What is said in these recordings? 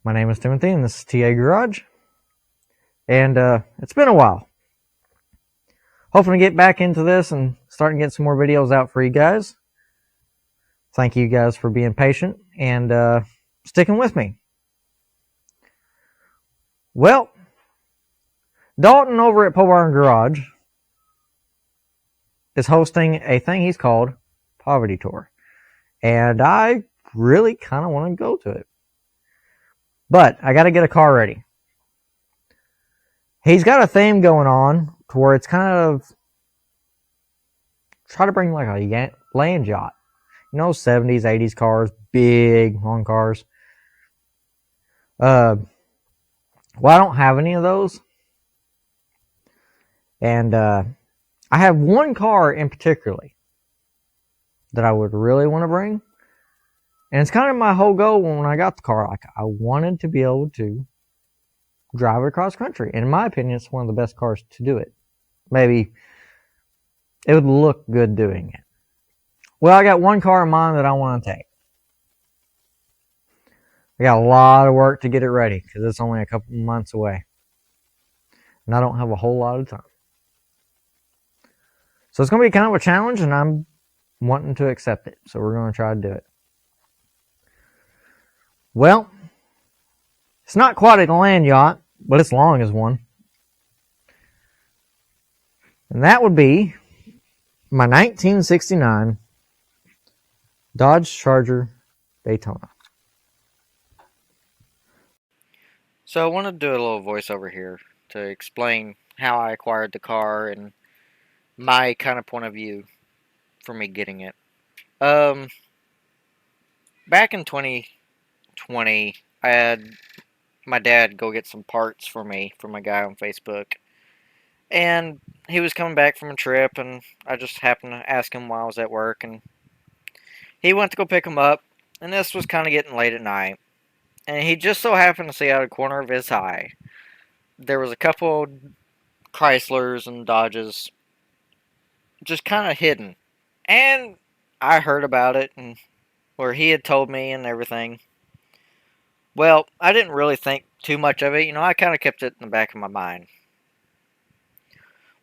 My name is Timothy, and this is TA Garage. And it's been a while. Hoping to get back into this and starting to get some more videos out for you guys. Thank you guys for being patient and sticking with me. Well, Dalton over at Pole Barn Garage is hosting a thing he's called Poverty Tour. And I really kind of want to go to it. But I got to get a car ready. He's got a theme going on to where it's kind of try to bring like a land yacht. 70s, 80s cars, big, long cars. Well, I don't have any of those. And I have one car in particular that I would really want to bring. And it's kind of my whole goal when I got the car. Like, I wanted to be able to drive it across country. And in my opinion, it's one of the best cars to do it. Maybe it would look good doing it. Well, I got one car in mind that I want to take. I got a lot of work to get it ready because it's only a couple months away. And I don't have a whole lot of time. So it's going to be kind of a challenge, and I'm wanting to accept it. So we're going to try to do it. Well, it's not quite a land yacht, but it's long as one. And that would be my 1969 Dodge Charger Daytona. So I want to do a little voiceover here to explain how I acquired the car and my kind of point of view for me getting it. Back in 2020, I had my dad go get some parts for me from a guy on Facebook. And he was coming back from a trip, and I just happened to ask him while I was at work, and he went to go pick him up, and this was kind of getting late at night. And he just so happened to see out of the corner of his eye, there was a couple Chryslers and Dodges just kind of hidden. And I heard about it, and where he had told me and everything. Well, I didn't really think too much of it. I kind of kept it in the back of my mind.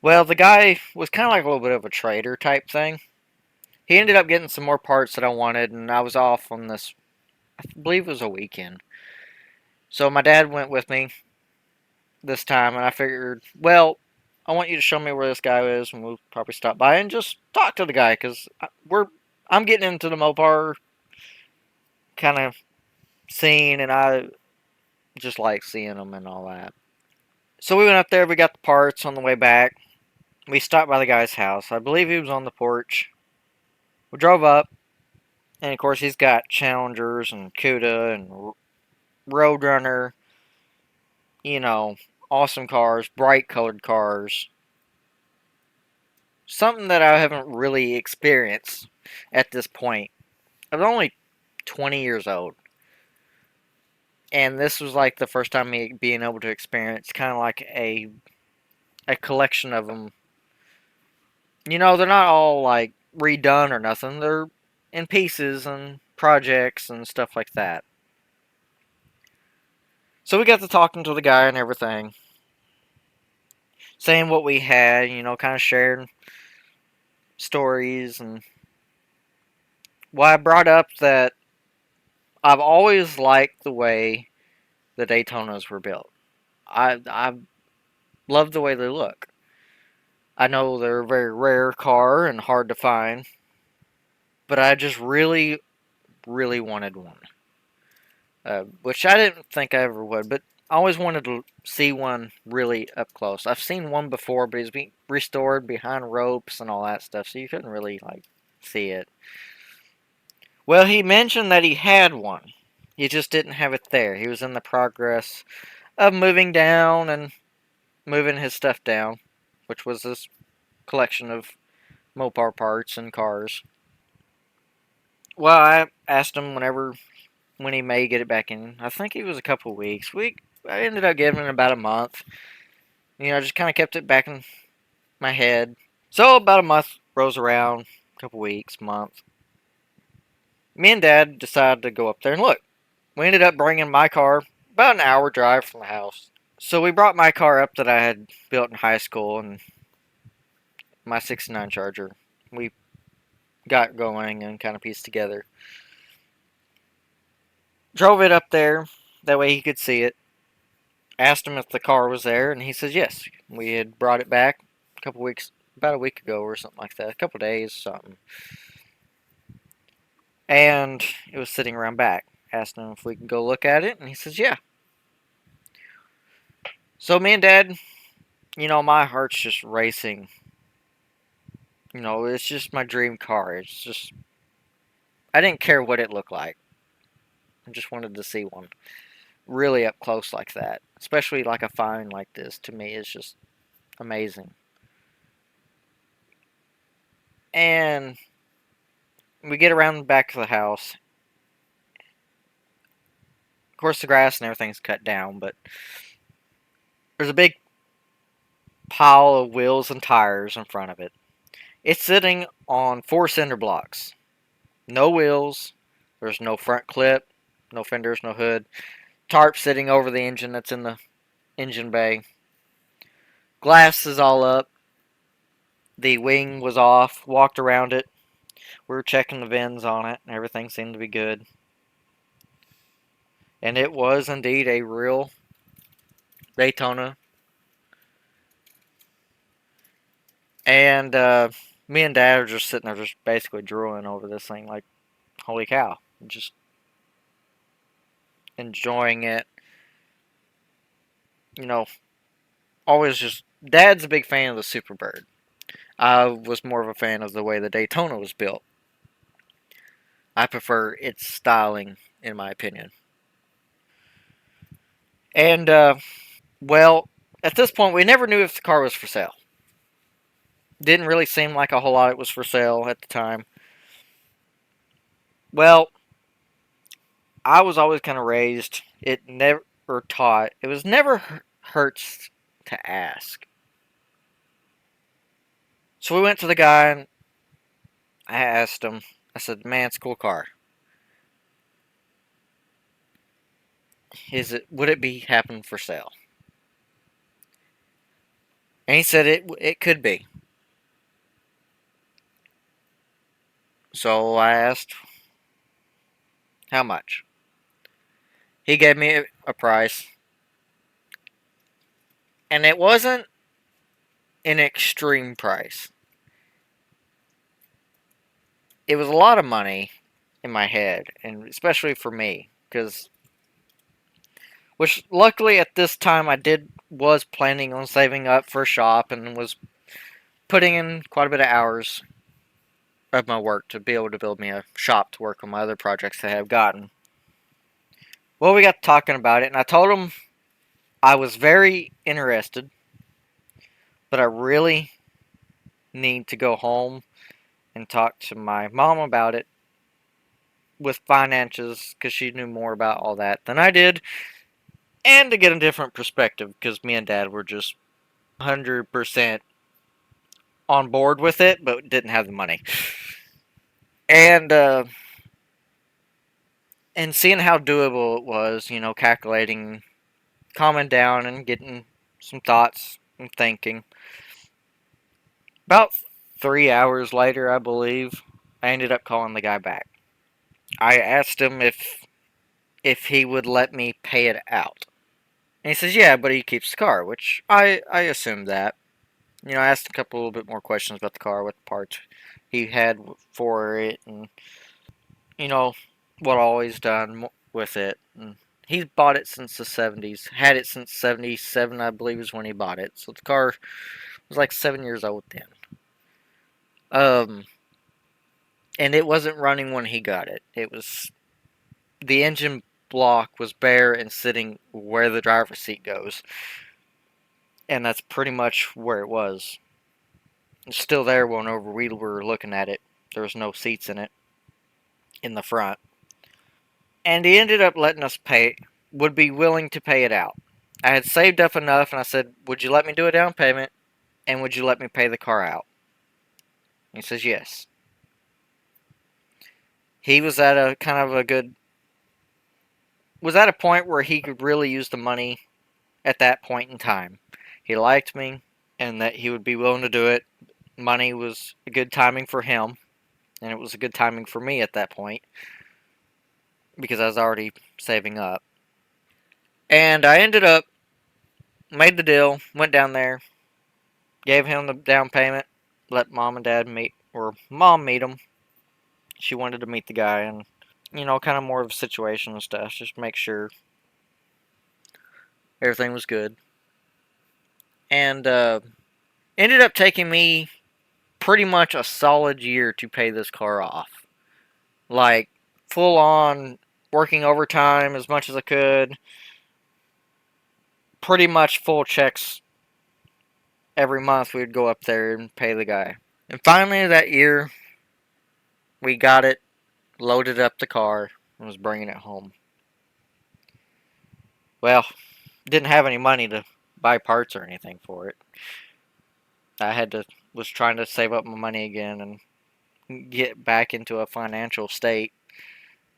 Well, the guy was kind of like a little bit of a trader type thing. He ended up getting some more parts that I wanted, and I was off on this, I believe it was a weekend. So my dad went with me this time, and I figured, well, I want you to show me where this guy is, and we'll probably stop by and just talk to the guy, because I'm getting into the Mopar kind of scene, and I just like seeing them and all that. So we went up there, we got the parts on the way back. We stopped by the guy's house. I believe he was on the porch. We drove up, and of course he's got Challengers and Cuda and Roadrunner. Awesome cars, bright colored cars. Something that I haven't really experienced at this point. I was only 20 years old. And this was like the first time me being able to experience kind of like a collection of them. They're not all like redone or nothing. They're in pieces and projects and stuff like that. So we got to talking to the guy and everything. Saying what we had, kind of sharing stories. And well, I brought up that I've always liked the way the Daytonas were built. I love the way they look. I know they're a very rare car and hard to find, but I just really, really wanted one. Which I didn't think I ever would, but I always wanted to see one really up close. I've seen one before, but it's been restored behind ropes and all that stuff, so you couldn't really see it. Well, he mentioned that he had one. He just didn't have it there. He was in the progress of moving down and moving his stuff down, which was this collection of Mopar parts and cars. Well, I asked him when he may get it back in. I think it was a couple of weeks. I ended up giving it about a month. I just kind of kept it back in my head. So about a month rolls around, a couple weeks, month. Me and Dad decided to go up there and look. We ended up bringing my car about an hour drive from the house. So we brought my car up that I had built in high school and my '69 Charger. We got going and kind of pieced together. Drove it up there, that way he could see it. Asked him if the car was there, and he says yes. We had brought it back a couple weeks, about a week ago or something like that, a couple days, something. And it was sitting around back. Asked him if we could go look at it, and he says yeah. So me and Dad, my heart's just racing. It's just my dream car. It's just, I didn't care what it looked like. I just wanted to see one really up close like that. Especially like a find like this, to me, is just amazing. And we get around the back of the house. Of course, the grass and everything's cut down, but there's a big pile of wheels and tires in front of it. It's sitting on 4 cinder blocks. No wheels. There's no front clip, no fenders, no hood. Tarp sitting over the engine that's in the engine bay. Glass is all up. The wing was off. Walked around it. We were checking the vents on it, and everything seemed to be good. And it was indeed a real Daytona. And me and Dad are just sitting there, just basically drooling over this thing, like, holy cow! Just enjoying it. You know, always just. Dad's a big fan of the Superbird. I was more of a fan of the way the Daytona was built. I prefer its styling, in my opinion. And, well, at this point, we never knew if the car was for sale. Didn't really seem like a whole lot it was for sale at the time. Well, I was always kind of raised, it never taught, it was never hurts to ask. So we went to the guy and I asked him, I said, man, it's a cool car. Would it be happening for sale? And he said it could be. So I asked how much. He gave me a price. And it wasn't an extreme price. It was a lot of money in my head, and especially for me, because which luckily at this time was planning on saving up for a shop and was putting in quite a bit of hours of my work to be able to build me a shop to work on my other projects that I have gotten. Well, we got talking about it, and I told him I was very interested, but I really need to go home and talk to my mom about it with finances, because she knew more about all that than I did, and to get a different perspective, because me and Dad were just 100% on board with it, but didn't have the money. And seeing how doable it was, calculating, calming down, and getting some thoughts and thinking. About 3 hours later, I believe, I ended up calling the guy back. I asked him if he would let me pay it out. And he says, yeah, but he keeps the car, which I assumed that. I asked a couple little bit more questions about the car, what parts he had for it, and, what I always done with it. And he's bought it since the 70s. Had it since 77, I believe, is when he bought it. So the car was like 7 years old then. And it wasn't running when he got it. The engine block was bare and sitting where the driver's seat goes. And that's pretty much where it was. It's still there whenever we were looking at it. There was no seats in it in the front. And he ended up letting us would be willing to pay it out. I had saved up enough, and I said, would you let me do a down payment, and would you let me pay the car out? And he says, yes. He was at a kind of a good was at a point where he could really use the money at that point in time. He liked me and that he would be willing to do it. Money was a good timing for him, and it was a good timing for me at that point because I was already saving up. And I ended up made the deal, went down there, gave him the down payment, let mom and dad meet, or mom meet him. She wanted to meet the guy, and kind of more of a situation and stuff, just make sure everything was good. And ended up taking me pretty much a solid year to pay this car off. Like, full on working overtime as much as I could. Pretty much full checks every month. We would go up there and pay the guy. And finally, that year, we got it, loaded up the car, and was bringing it home. Well, didn't have any money to buy parts or anything for it. I was trying to save up my money again and get back into a financial state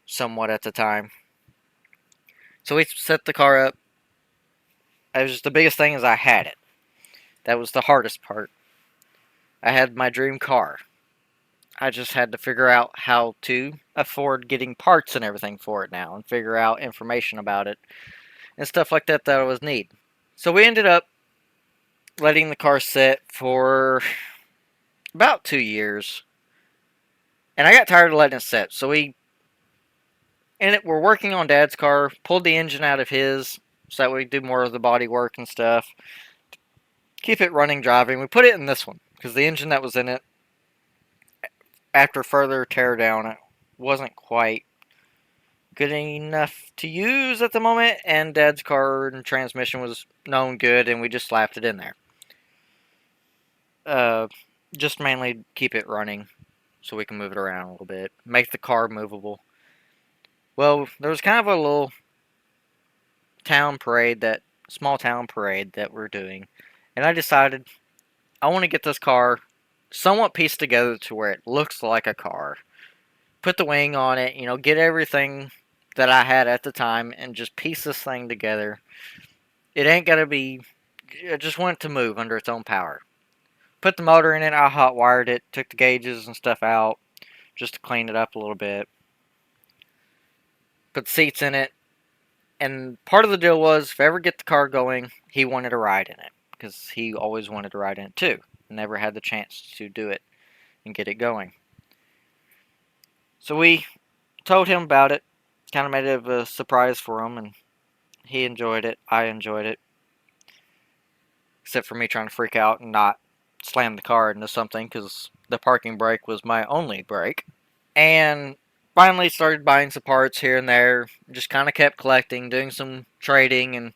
somewhat at the time. So we set the car up. It was the biggest thing is I had it. That was the hardest part. I had my dream car. I just had to figure out how to afford getting parts and everything for it now and figure out information about it and stuff like that I was need. So we ended up letting the car sit for about 2 years. And I got tired of letting it sit. So we're working on Dad's car, pulled the engine out of his so that we do more of the body work and stuff. Keep it running, driving. We put it in this one because the engine that was in it, after further tear down, it wasn't quite good enough to use at the moment, and Dad's car and transmission was known good, and we just slapped it in there. Just mainly keep it running so we can move it around a little bit, make the car movable. Well, there was kind of a little small town parade that we're doing, and I decided I want to get this car somewhat pieced together to where it looks like a car. Put the wing on it, get everything that I had at the time and just piece this thing together. It ain't gotta be, I just want it to move under its own power. Put the motor in it, I hot wired it, took the gauges and stuff out just to clean it up a little bit. Put the seats in it, and part of the deal was if I ever get the car going, he wanted to ride in it because he always wanted to ride in it too. Never had the chance to do it and get it going. So we told him about it, kind of made it a surprise for him, and he enjoyed it. I enjoyed it. Except for me trying to freak out and not slam the car into something because the parking brake was my only brake. And finally started buying some parts here and there. Just kind of kept collecting, doing some trading and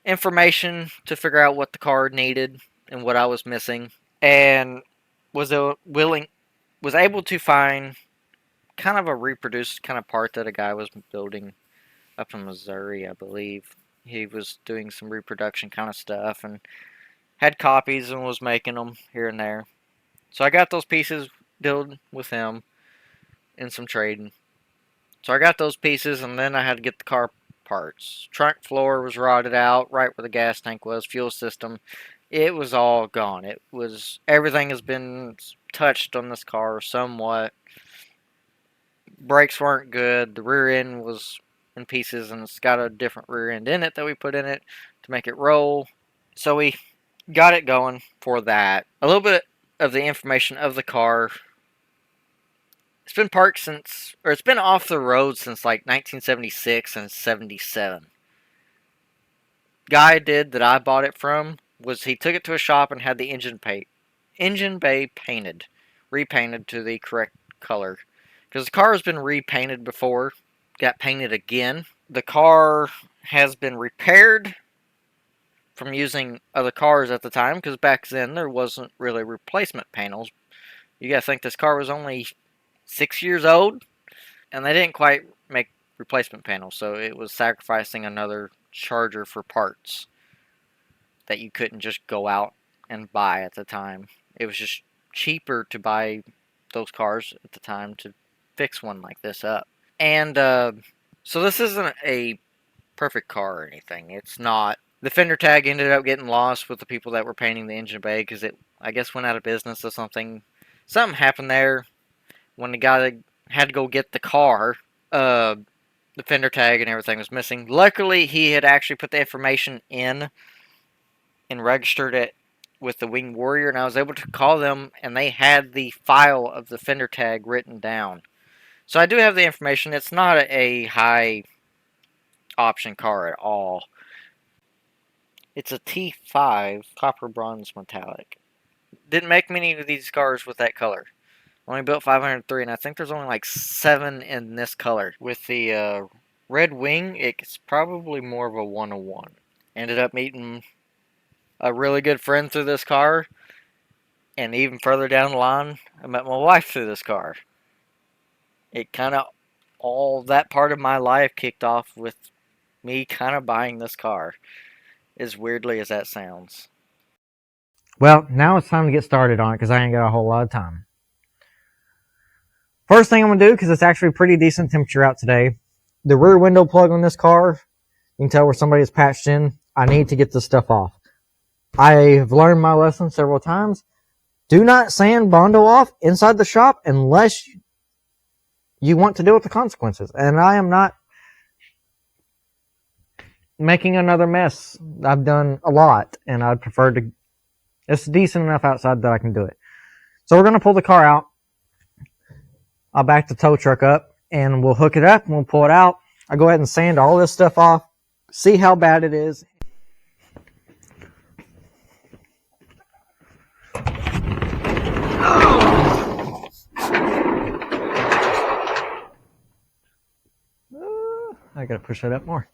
information to figure out what the car needed and what I was missing. And was able to find kind of a reproduced kind of part that a guy was building up in Missouri, I believe. He was doing some reproduction kind of stuff and had copies and was making them here and there. So I got those pieces built with him in some trading. So I got those pieces, and then I had to get the car parts. Trunk floor was rotted out right where the gas tank was, fuel system. It was all gone. Everything has been touched on this car somewhat. Brakes weren't good. The rear end was in pieces, and it's got a different rear end in it that we put in it to make it roll. So we got it going for that. A little bit of the information of the car. It's been it's been off the road since like 1976 and 77. Guy did that I bought it from was he took it to a shop and had the engine bay painted, repainted to the correct color. Because the car has been repainted before, got painted again. The car has been repaired from using other cars at the time, because back then there wasn't really replacement panels. You gotta think this car was only 6 years old, and they didn't quite make replacement panels, so it was sacrificing another Charger for parts that you couldn't just go out and buy at the time. It was just cheaper to buy those cars at the time to fix one like this up. And So this isn't a perfect car or anything. It's not. The fender tag ended up getting lost with the people that were painting the engine bay because it, I guess, went out of business or something. Something happened there when the guy that had to go get the car. Uh, the fender tag and everything was missing. Luckily, he had actually put the information in and registered it with the Wing Worrier, and I was able to call them, and they had the file of the fender tag written down. So I do have the information. It's not a high option car at all. It's a T5 copper bronze metallic. Didn't make many of these cars with that color. Only built 503, and I think there's only like 7 in this color. With the red wing, it's probably more of a 101. Ended up meeting a really good friend through this car, and even further down the line, I met my wife through this car. It kind of, all that part of my life kicked off with me kind of buying this car, as weirdly as that sounds. Well, now it's time to get started on it because I ain't got a whole lot of time. First thing I'm going to do, because it's actually pretty decent temperature out today, the rear window plug on this car, you can tell where somebody is patched in. I need to get this stuff off. I've learned my lesson several times. Do not sand Bondo off inside the shop unless you want to deal with the consequences. And I am not making another mess. I've done a lot, and I'd prefer to. It's decent enough outside that I can do it. So we're going to pull the car out. I'll back the tow truck up, and we'll hook it up, and we'll pull it out. I'll go ahead and sand all this stuff off, see how bad it is. I gotta push that up more.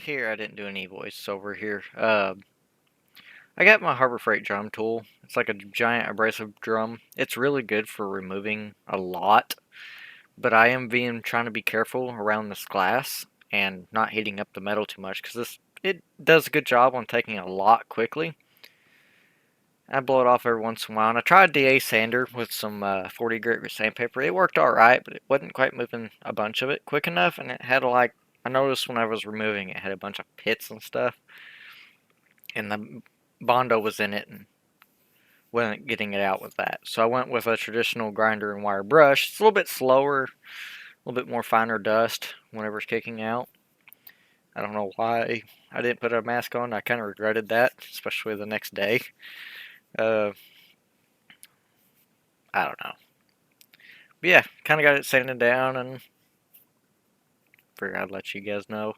Here I didn't do any voice over here. I got my Harbor Freight drum tool. It's like a giant abrasive drum. It's really good for removing a lot, but I am trying to be careful around this glass and not heating up the metal too much because it does a good job on taking a lot quickly. I blow it off every once in a while, and I tried DA sander with some 40 grit sandpaper. It worked alright, but it wasn't quite moving a bunch of it quick enough, and it had like, I noticed when I was removing it, had a bunch of pits and stuff, and the Bondo was in it and wasn't getting it out with that. So I went with a traditional grinder and wire brush. It's a little bit slower, a little bit more finer dust whenever it's kicking out. I don't know why I didn't put a mask on. I kind of regretted that, especially the next day. I don't know. But yeah, kind of got it sanded down, and figured I'd let you guys know.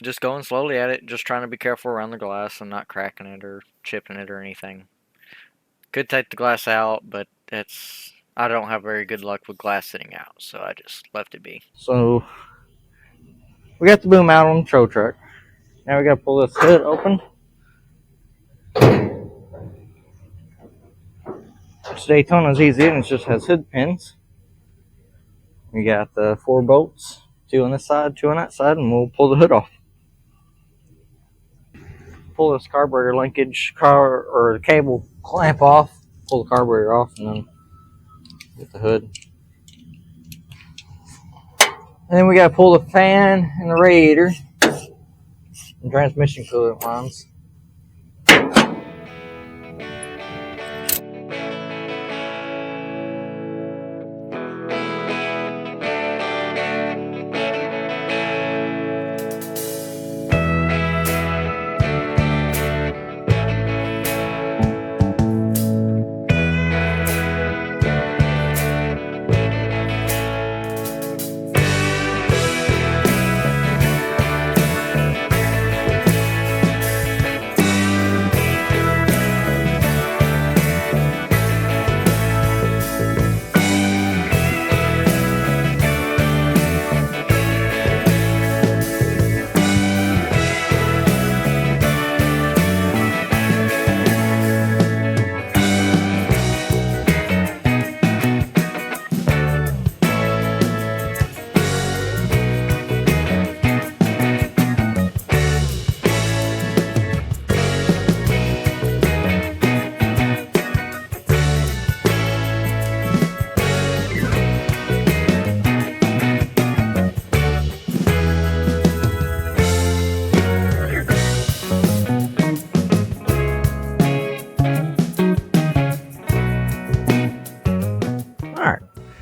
Just going slowly at it, just trying to be careful around the glass and not cracking it or chipping it or anything. Could take the glass out, but I don't have very good luck with glass sitting out, so I just left it be. So we got the boom out on the tow truck. Now we gotta pull this hood open. This Daytona's easy, and it just has hood pins. We got the 4 bolts Two on this side, two on that side, and we'll pull the hood off. Pull this carburetor linkage or cable clamp off. Pull the carburetor off, and then get the hood. And then we gotta pull the fan and the radiator and transmission coolant lines.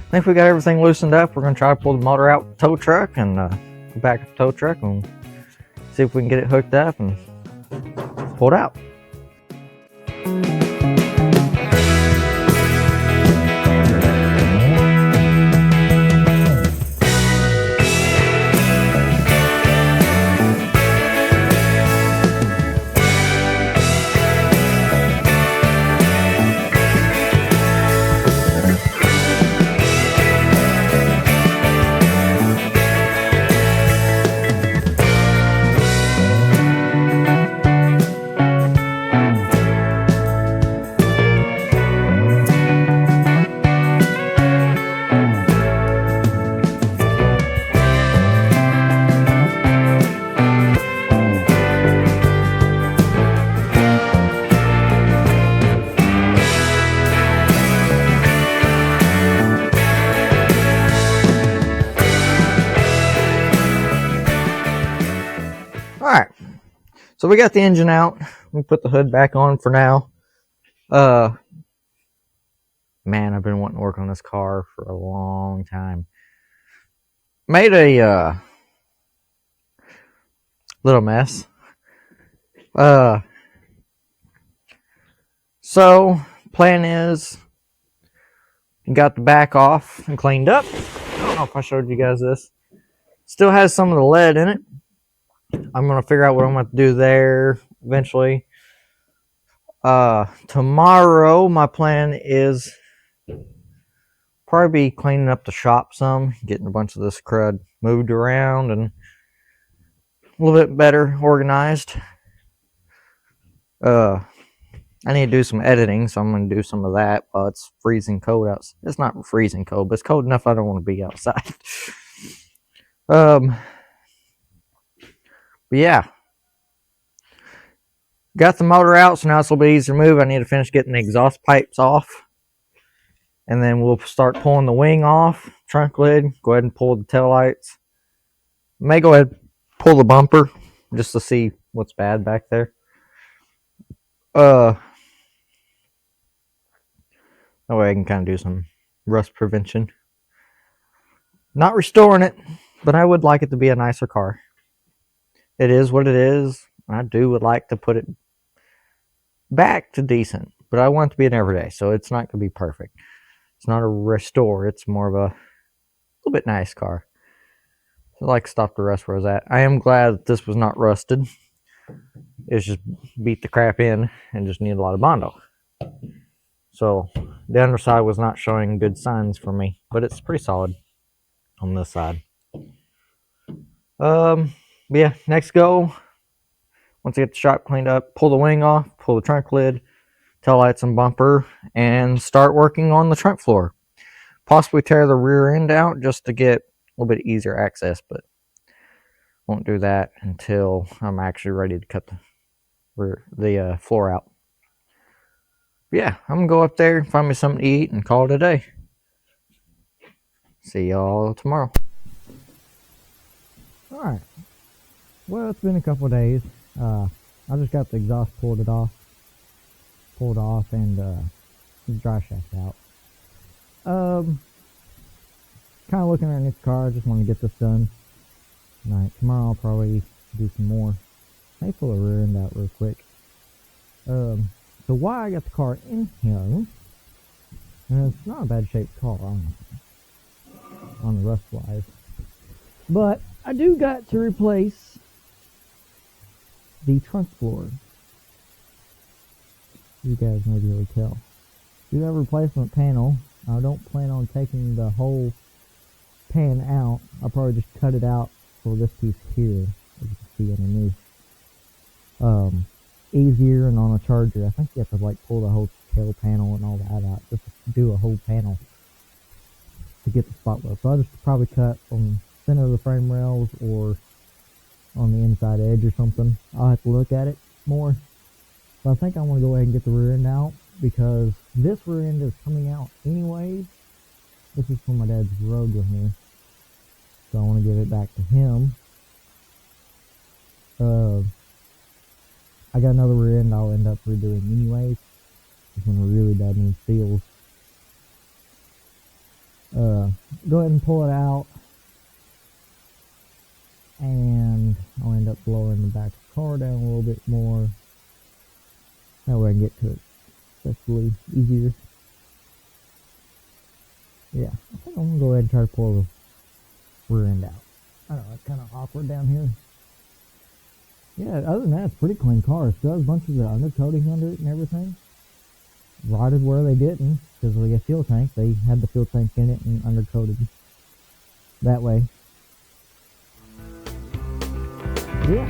I think we got everything loosened up. We're going to try to pull the motor out with the tow truck and go back to the tow truck and see if we can get it hooked up and pulled out. Alright, so we got the engine out. We put the hood back on for now. Man, I've been wanting to work on this car for a long time. Made a little mess. So, plan is, got the back off and cleaned up. I don't know if I showed you guys this. Still has some of the lead in it. I'm going to figure out what I'm going to do there eventually. Tomorrow, my plan is probably be cleaning up the shop some, getting a bunch of this crud moved around and a little bit better organized. I need to do some editing, so I'm going to do some of that while it's freezing cold outside. It's not freezing cold, but it's cold enough I don't want to be outside. But yeah, got the motor out, so now it's a little bit easier to move. I need to finish getting the exhaust pipes off, and then we'll start pulling the wing off, trunk lid, go ahead and pull the tail lights. May go ahead and pull the bumper just to see what's bad back there. That way I can kind of do some rust prevention. Not restoring it, but I would like it to be a nicer car. It is what it is. I would like to put it back to decent, but I want it to be an everyday, so it's not going to be perfect. It's not a restore. It's more of a little bit nice car. So I like to stop the rust where I was at. I am glad that this was not rusted. It's just beat the crap in and just needed a lot of Bondo. So the underside was not showing good signs for me, but it's pretty solid on this side. But yeah, next go, once I get the shop cleaned up, pull the wing off, pull the trunk lid, tail lights and bumper, and start working on the trunk floor. Possibly tear the rear end out just to get little bit easier access, but won't do that until I'm actually ready to cut the floor out. But yeah, I'm gonna go up there, find me something to eat, and call it a day. See y'all tomorrow. Alright. Well, it's been a couple of days. I just got the exhaust pulled off and the dry shaft out. Kind of looking underneath the car. I just want to get this done tonight. Tomorrow I'll probably do some more. May pull the rear end out real quick. So why I got the car in here, and it's not a bad shaped car on the rust wise, but I do got to replace the trunk floor. You guys may be able to tell. Do have a replacement panel. I don't plan on taking the whole pan out. I'll probably just cut it out for this piece here, as you can see underneath. Easier, and on a Charger, I think you have to like pull the whole tail panel and all that out, just to do a whole panel to get the spot weld. So I'll just probably cut on the center of the frame rails or on the inside edge or something. I'll have to look at it more. But I think I want to go ahead and get the rear end out, because this rear end is coming out anyways. This is for my dad's Rogue here, so I want to give it back to him. I got another rear end I'll end up redoing anyways. This one really bad needs seals. Go ahead and pull it out, and I'll end up lowering the back of the car down a little bit more. That way I can get to it especially easier. Yeah, I think I'm gonna go ahead and try to pull the rear end out. I know it's kind of awkward down here. Yeah, other than that, it's a pretty clean car. It still has bunches of undercoating under it and everything. Rotted where they didn't, because of the fuel tank. They had the fuel tank in it and undercoated that way. Yeah.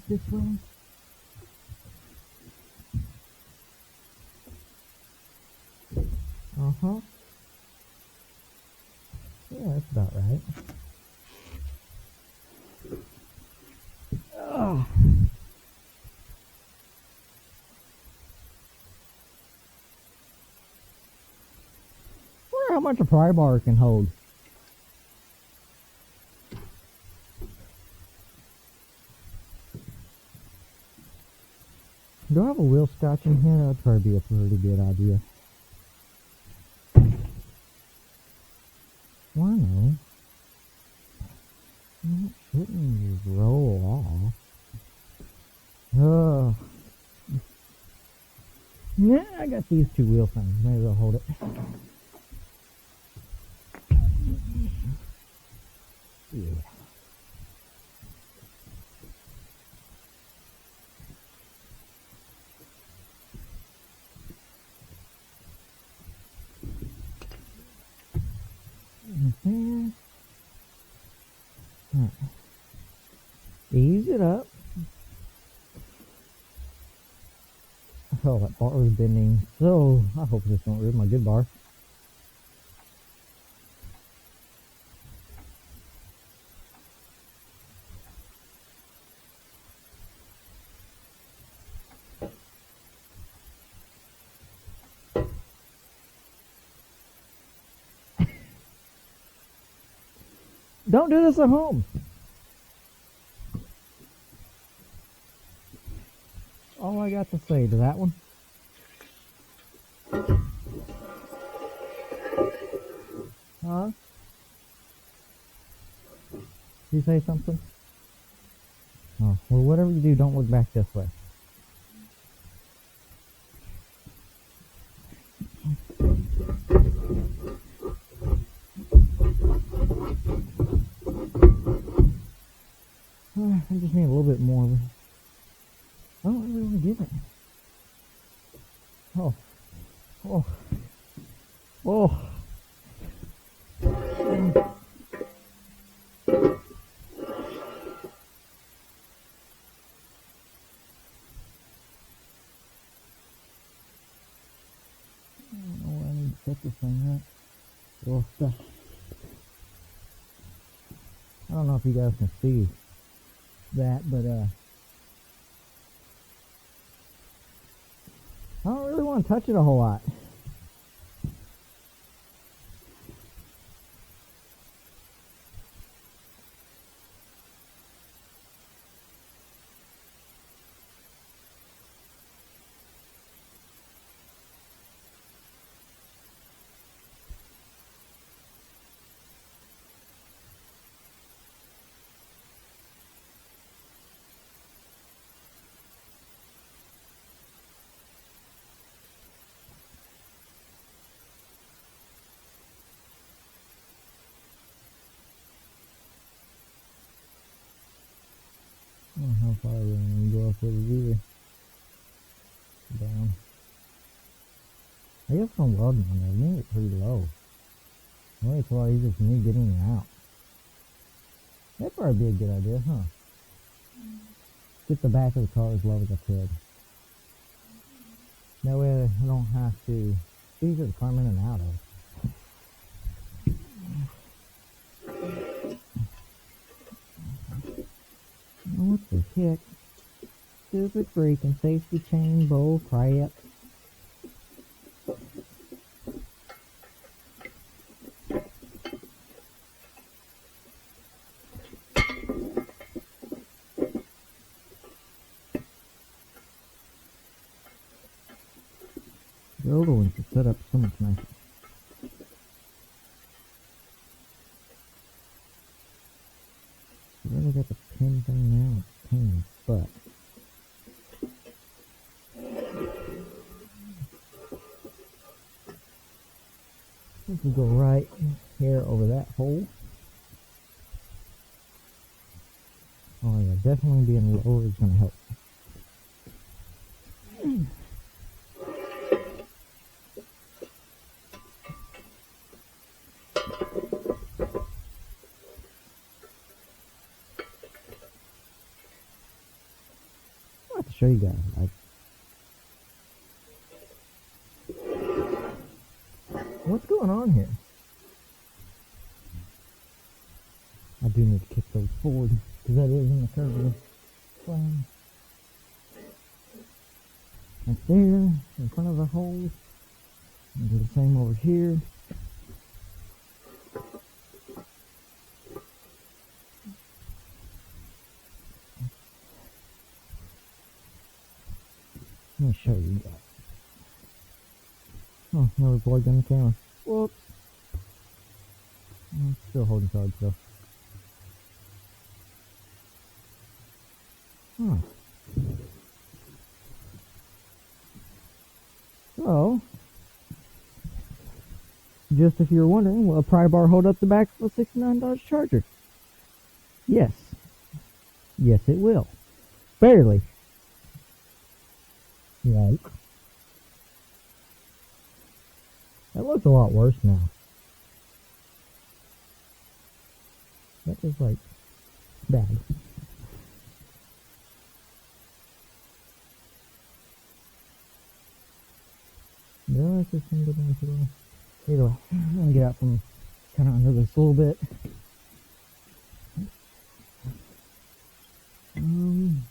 this way. Uh-huh. Yeah, that's about right. Oh. Wonder how much a pry bar can hold. Do I have a wheel scotch in here? That would probably be a pretty good idea. Well, I know. It shouldn't roll off. Oh. Yeah, I got these two wheel things. Maybe they'll hold it. Yeah. Okay. Right. Ease it up. Oh, that bar was bending. So, I hope this won't ruin my good bar. Don't do this at home. All I got to say to that one. Huh? Did you say something? Oh, well, whatever you do, don't look back this way. I just need a little bit more. I don't really want to give it. Oh. Oh. Oh. Set this thing up. Little stuff. I don't know if you guys can see that, but I don't really want to touch it a whole lot. I don't know how far we're going to go off with it either. Down. I guess I'm welding on there. I made it pretty low. Well, it's a lot easier for me getting it out. That'd probably be a good idea, huh? Get the back of the car as low as I could. That way I don't have to. It's easier to climb in and out of. What the heck? Stupid freaking safety chain bull crap. The older ones are set up so much nicer. I really got the pin thing now. It's a pain in the butt. This will go right here over that hole. Oh yeah, definitely being lower is going to help. show you guys. What's going on here? I do need to kick those forward because that is in the curve of the frame. Right there, in front of the holes. And do the same over here. Let me show you guys. Oh, never plugged in the camera. Whoops. I'm still holding charge though. Huh. So, just if you're wondering, will a pry bar hold up the back of a '69 Dodge Charger? Yes. Yes, it will. Barely. Right. That looks a lot worse now. That is like bad. Yeah, it's just gonna go down to the. Either way, I'm gonna get out from kind of under this a little bit. I'm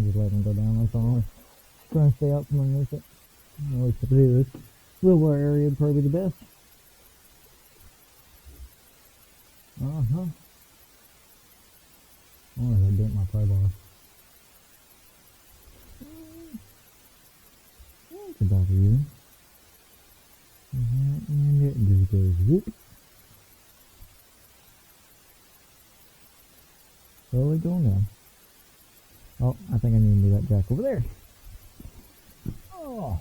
just letting it go down, that's all. Trying to stay out from underneath it. At least if it is. Little wear area would probably be the best. Uh-huh. I wonder if I dent my pry bar. That's about it. And it just goes whoop. Slowly going down. Oh, I think I need to move that jack over there. Oh.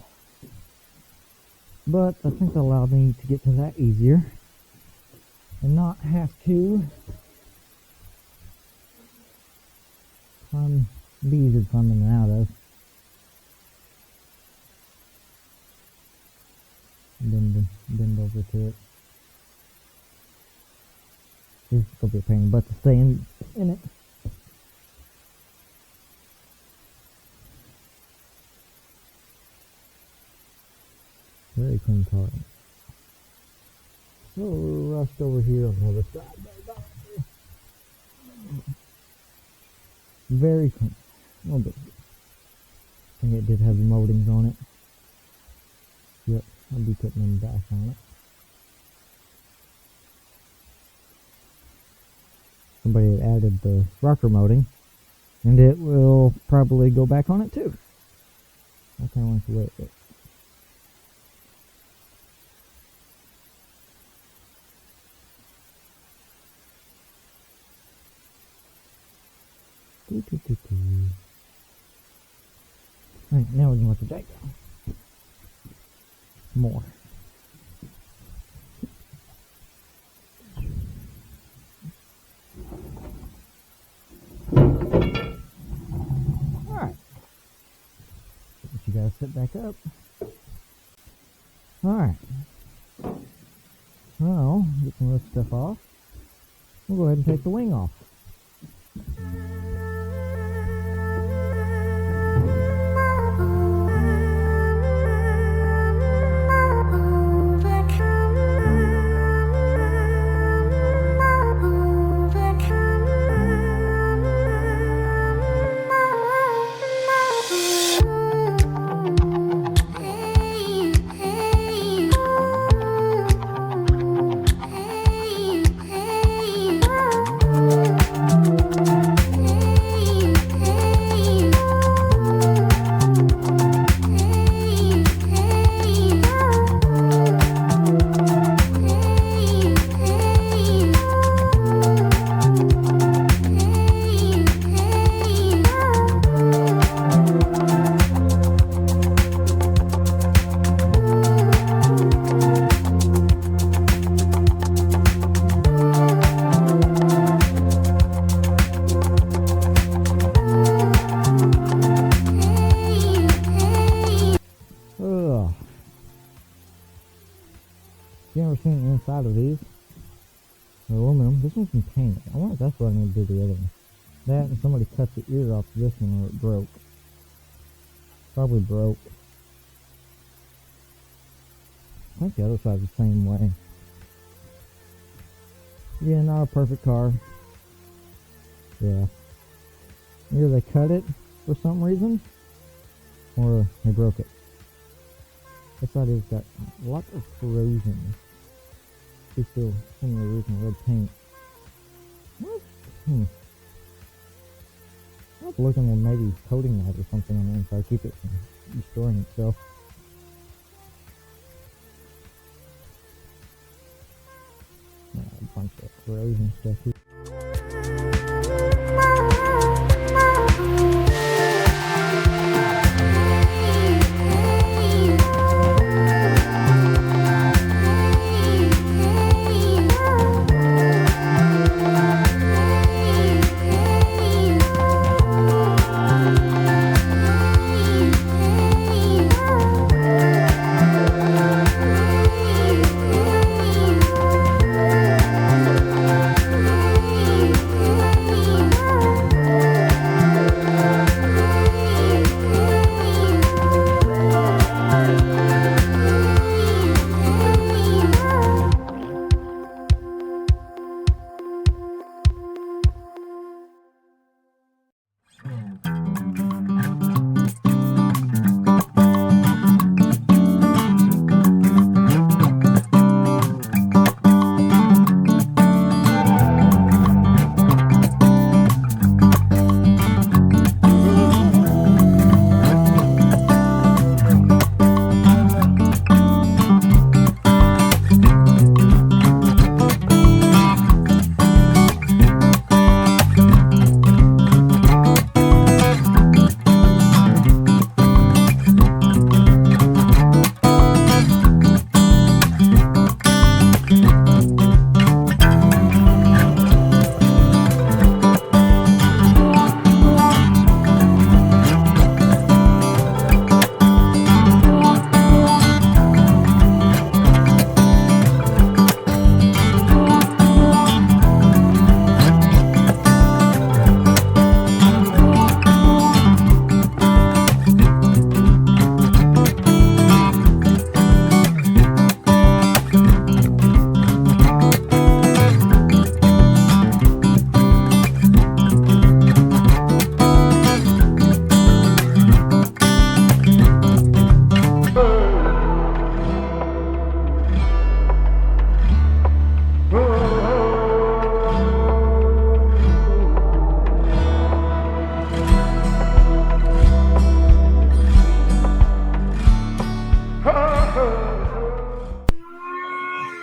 But I think that allowed me to get to that easier. And not have to be easy to climb in and out of. Bend over to it. This is going to be a pain in the butt to stay in it. Very clean car. So rust over here on the other side. Very clean. A little bit. I think it did have the moldings on it. Yep, I'll be putting them back on it. Somebody had added the rocker molding, and it will probably go back on it too. I kind of like the way it looks. Alright, now we can let the jack down. More. Alright. Let you guys sit back up. Alright. Well, get some of this stuff off. We'll go ahead and take the wing off. you ever seen the inside of these? They're aluminum. This one's been painted. I wonder if that's what I need to do to the other one. That and somebody cut the ear off this one or it broke. Probably broke. I think the other side's the same way. Yeah, not a perfect car. Yeah. Either they cut it for some reason, or they broke it. This side has got lots of corrosion. You still some of the original red paint. What? I was looking at maybe coating that or something on the inside, keep it from destroying itself. A bunch of corrosion stuff here.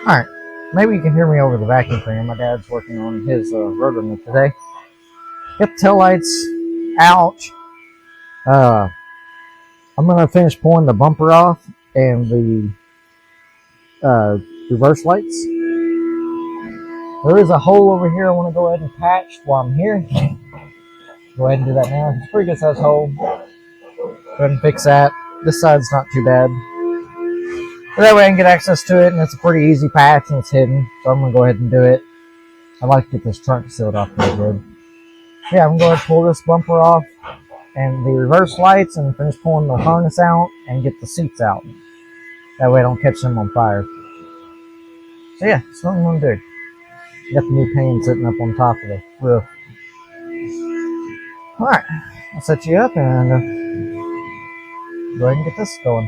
Alright, maybe you can hear me over the vacuum cleaner. My dad's working on his rotor mill today. Get the taillights out. I'm going to finish pulling the bumper off and the reverse lights. There is a hole over here I want to go ahead and patch while I'm here. Go ahead and do that now. It's a pretty good sized hole. Go ahead and fix that. This side's not too bad. But that way I can get access to it, and it's a pretty easy patch and it's hidden. So I'm going to go ahead and do it. I'd like to get this trunk sealed off pretty good. Yeah, I'm going to go ahead and pull this bumper off and the reverse lights and finish pulling the harness out and get the seats out. That way I don't catch them on fire. So yeah, that's what I'm going to do. Got the new pane sitting up on top of the roof. Alright, I'll set you up and go ahead and get this going.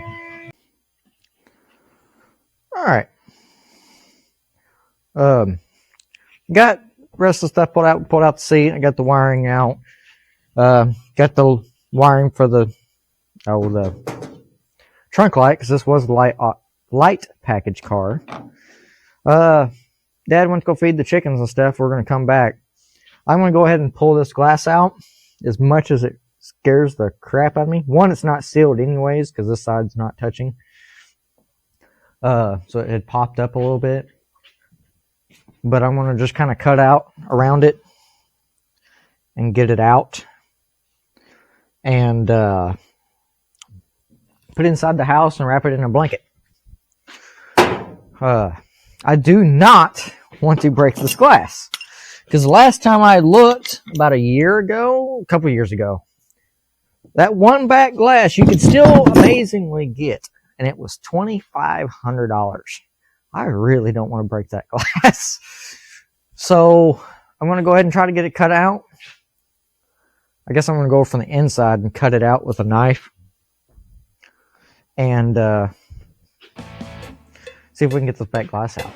Alright. Got the rest of the stuff pulled out the seat. I got the wiring out. Got the wiring for the trunk light, because this was the light package car. Dad went to go feed the chickens and stuff. We're going to come back. I'm going to go ahead and pull this glass out, as much as it scares the crap out of me. One, it's not sealed anyways, because this side's not touching. So it had popped up a little bit. But I'm going to just kind of cut out around it and get it out. And put it inside the house and wrap it in a blanket. I do not want to break this glass. Because the last time I looked, about a couple years ago, that one back glass you could still amazingly get, and it was $2,500. I really don't want to break that glass. So I'm going to go ahead and try to get it cut out. I guess I'm going to go from the inside and cut it out with a knife. And see if we can get this back glass out.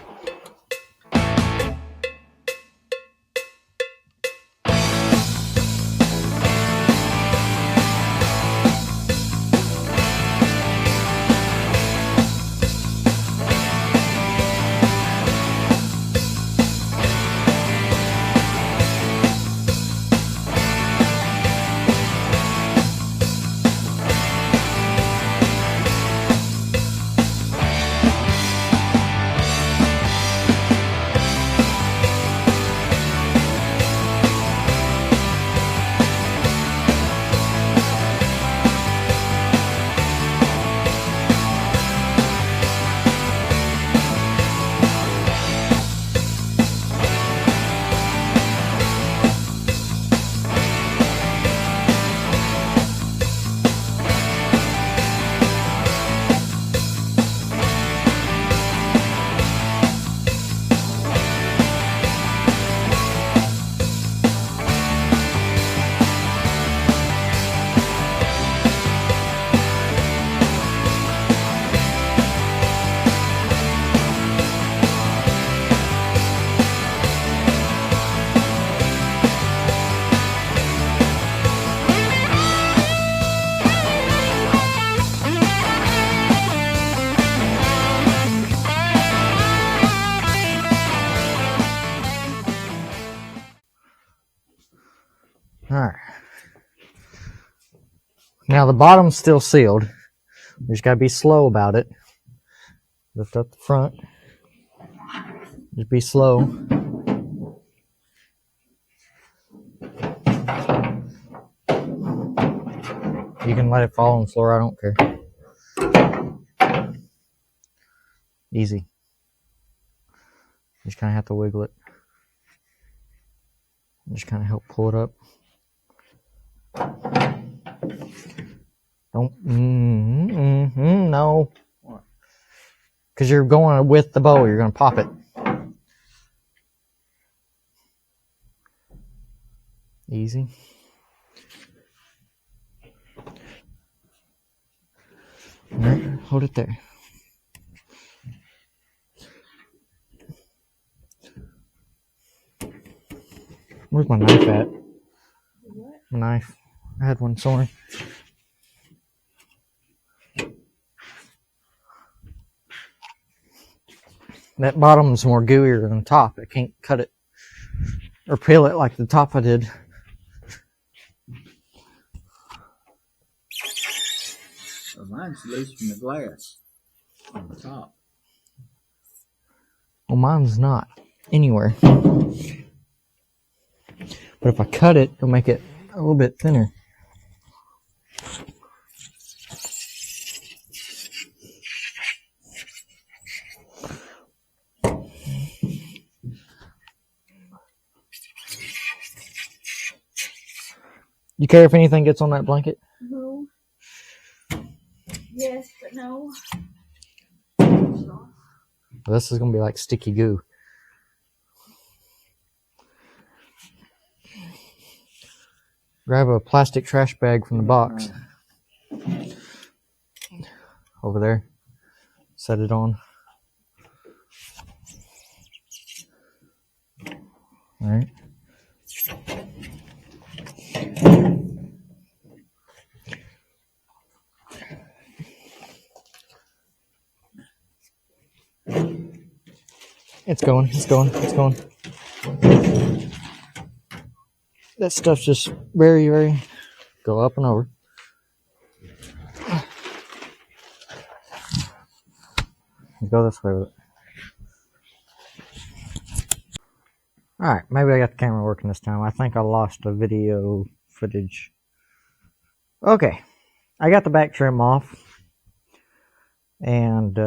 Alright. Now the bottom's still sealed. You just gotta be slow about it. Lift up the front. Just be slow. You can let it fall on the floor, I don't care. Easy. You just kinda have to wiggle it. Just kinda help pull it up. Don't, no. Because you're going with the bow, you're going to pop it. Easy. Alright, hold it there. Where's my knife at? My knife. I had one somewhere. That bottom's more gooier than the top. I can't cut it or peel it like the top I did. Well, mine's loose from the glass on the top. Well, mine's not anywhere. But if I cut it, it'll make it a little bit thinner. You care if anything gets on that blanket? No. Yes, but no. This is going to be like sticky goo. Grab a plastic trash bag from the box. Over there. Set it on. Alright. It's going. That stuff's just very, very go up and over. Go this way with it. Alright, maybe I got the camera working this time. I think I lost the video footage. Okay, I got the back trim off. And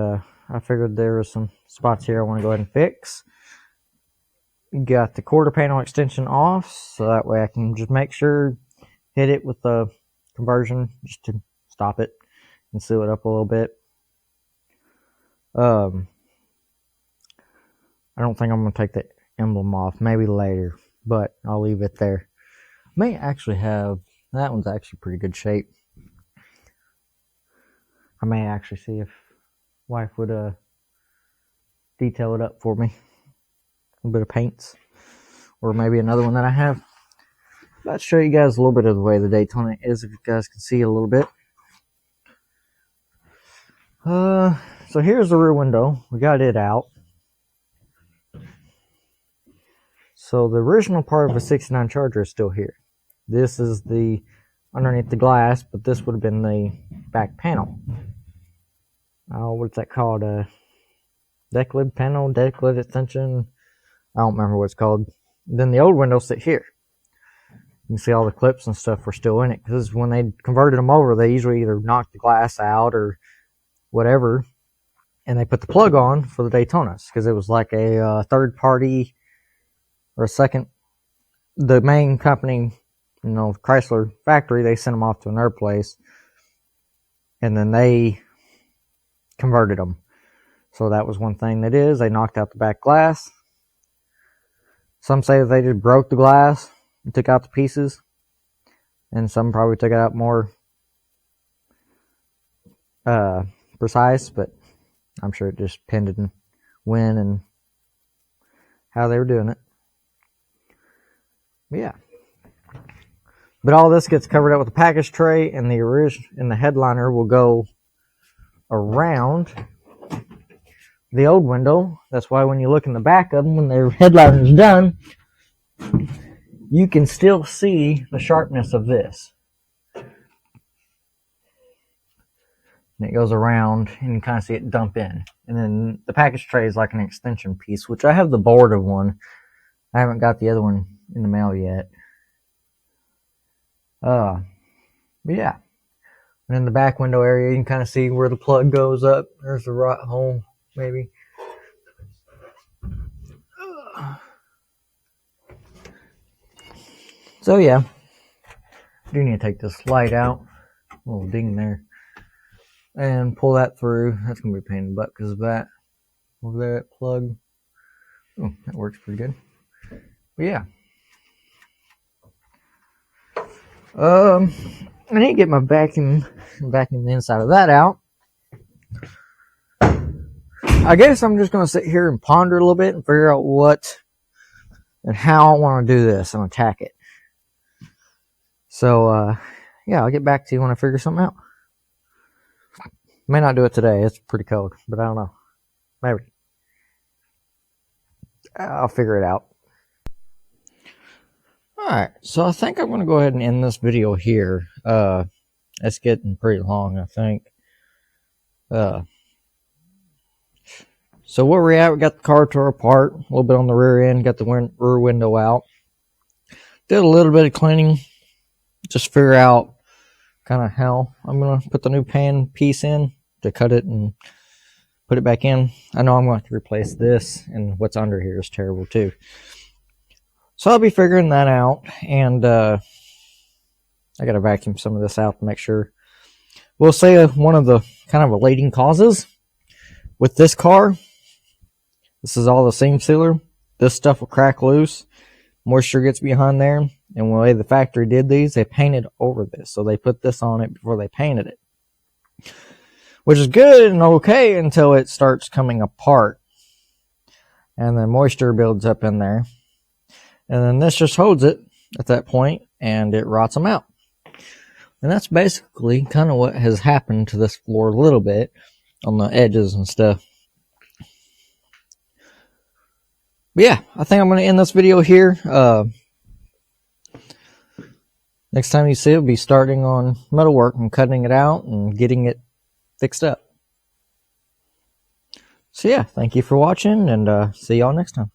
I figured there were some spots here I want to go ahead and fix. Got the quarter panel extension off, so that way I can just make sure, hit it with the conversion just to stop it and seal it up a little bit. I don't think I'm going to take the emblem off, maybe later, but I'll leave it there. May actually have, that one's actually pretty good shape. I may actually see if wife would detail it up for me. A bit of paints, or maybe another one that I have. Let's show you guys a little bit of the way the Daytona is, if you guys can see a little bit. So here's the rear window. We got it out. So the original part of the '69 Charger is still here. This is the underneath the glass, but this would have been the back panel. What's that called? Deck lid panel, deck lid extension. I don't remember what it's called. Then the old windows sit here. You can see all the clips and stuff were still in it, because when they converted them over, they usually either knocked the glass out or whatever, and they put the plug on for the Daytonas, because it was like a third party or a second. The main company, you know, Chrysler factory, they sent them off to another place, and then they converted them. So that was one thing they did, is they knocked out the back glass. Some say that they just broke the glass and took out the pieces, and some probably took it out more precise, but I'm sure it just depended on when and how they were doing it. But yeah. But all this gets covered up with a package tray, and the headliner will go around the old window. That's why when you look in the back of them, when their headliner is done, you can still see the sharpness of this. And it goes around, and you kind of see it dump in. And then the package tray is like an extension piece, which I have the board of one. I haven't got the other one in the mail yet. But yeah. And in the back window area, you can kind of see where the plug goes up. There's the rot hole, maybe. So yeah, I do need to take this light out. A little ding there. And pull that through. That's going to be a pain in the butt because of that. Over there, that plug. Oh, that works pretty good. But yeah. I need to get my vacuum the inside of that out. I guess I'm just going to sit here and ponder a little bit and figure out what and how I want to do this and attack it. So, yeah, I'll get back to you when I figure something out. May not do it today. It's pretty cold, but I don't know. Maybe. I'll figure it out. Alright, so I think I'm going to go ahead and end this video here. It's getting pretty long, I think. So where we're at, we got the car tore apart, a little bit on the rear end, got the rear window out. Did a little bit of cleaning, just figure out kind of how I'm going to put the new pan piece in to cut it and put it back in. I know I'm going to have to replace this, and what's under here is terrible too. So I'll be figuring that out, and I got to vacuum some of this out to make sure. We'll say one of the kind of leading causes with this car, this is all the seam sealer. This stuff will crack loose. Moisture gets behind there, and the way the factory did these, they painted over this. So they put this on it before they painted it, which is good and okay until it starts coming apart, and then moisture builds up in there. And then this just holds it at that point, and it rots them out. And that's basically kind of what has happened to this floor a little bit on the edges and stuff. But yeah, I think I'm going to end this video here. Next time you see it, we'll be starting on metalwork and cutting it out and getting it fixed up. So yeah, thank you for watching, and see y'all next time.